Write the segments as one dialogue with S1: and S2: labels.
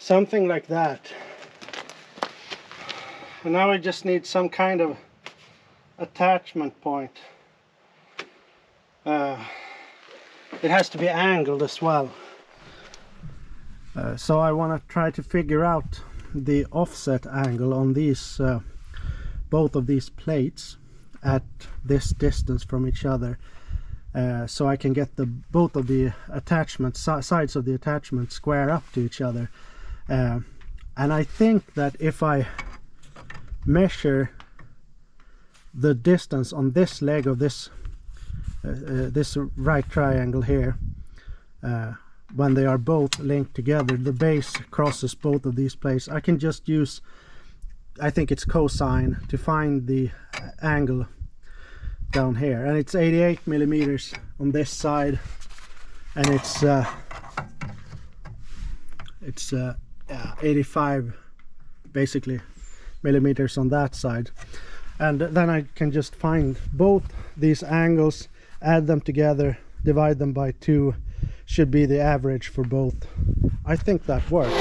S1: something like that. And now I just need some kind of attachment point. It has to be angled as well. So I want to try to figure out the offset angle on these both of these plates at this distance from each other, so I can get both of the attachments, sides of the attachment, square up to each other. And I think that if I measure the distance on this leg of this this right triangle here, when they are both linked together, the base crosses both of these plates, I can just use, I think it's cosine, to find the angle down here, and it's 88 millimeters on this side, and it's 85 basically millimeters on that side. And then I can just find both these angles, add them together, divide them by 2, should be the average for both. I think that works.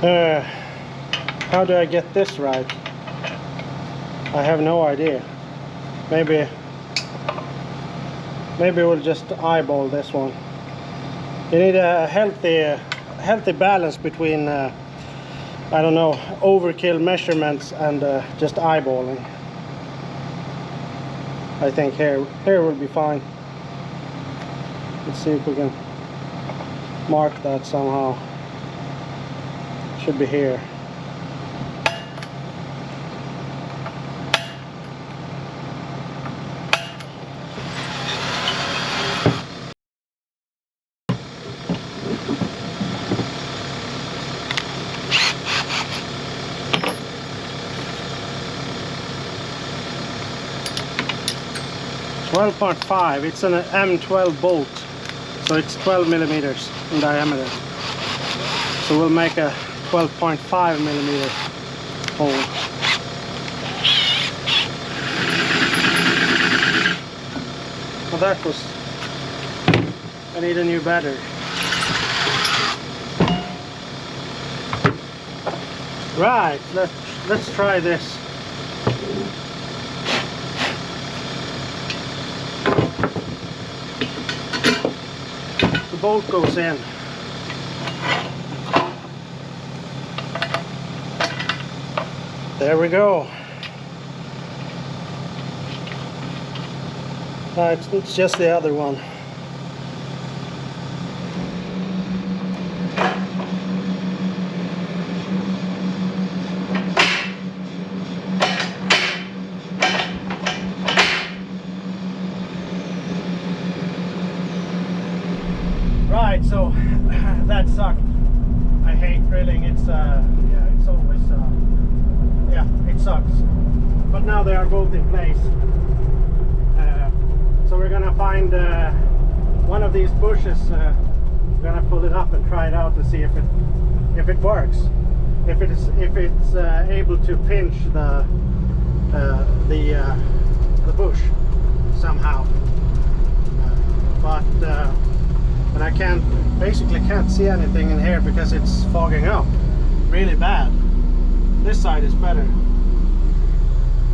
S1: How do I get this right? I have no idea. Maybe we'll just eyeball this one. You need a healthy balance between I don't know, overkill measurements and just eyeballing. I think here will be fine. Let's see if we can mark that somehow. Should be here. .5. It's an M12 bolt, so it's 12 millimeters in diameter. So we'll make a 12.5 millimeter hole. Well, that was. I need a new battery. Right, let's try this. The bolt goes in. There we go. It's just the other one. Right, so that sucked. I hate drilling. It's yeah, it's always yeah, it sucks. But now they are both in place. So we're gonna find one of these bushes. We're gonna pull it up and try it out and see if it works. If it's able to pinch the bush somehow. But I basically can't see anything in here because it's fogging up really bad. This side is better.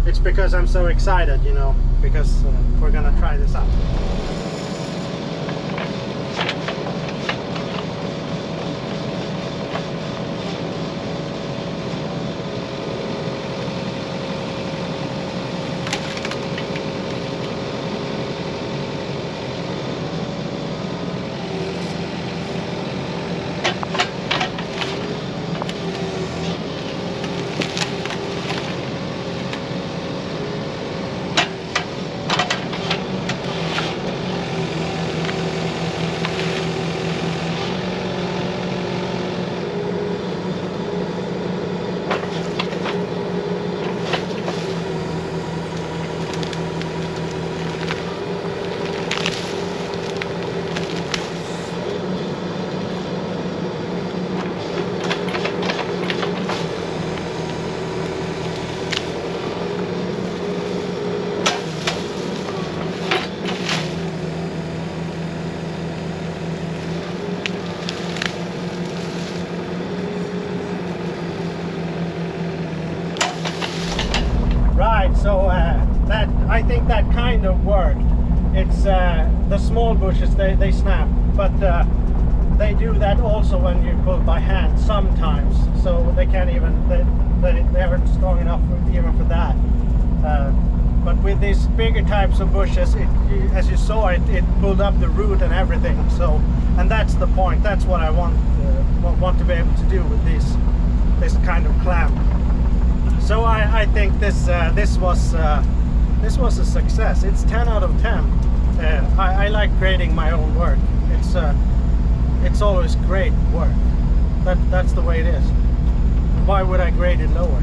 S1: It's because I'm so excited, you know, because we're gonna try this out. So that, I think that kind of worked. It's the small bushes, they snap, but they do that also when you pull by hand sometimes. So they can't even, they aren't strong enough even for that. But with these bigger types of bushes, as you saw, it pulled up the root and everything. So, and that's the point. That's what I want to be able to do with this kind of clamp. So I think this was a success. It's 10 out of 10. I like grading my own work. It's always great work. That's the way it is. Why would I grade it lower?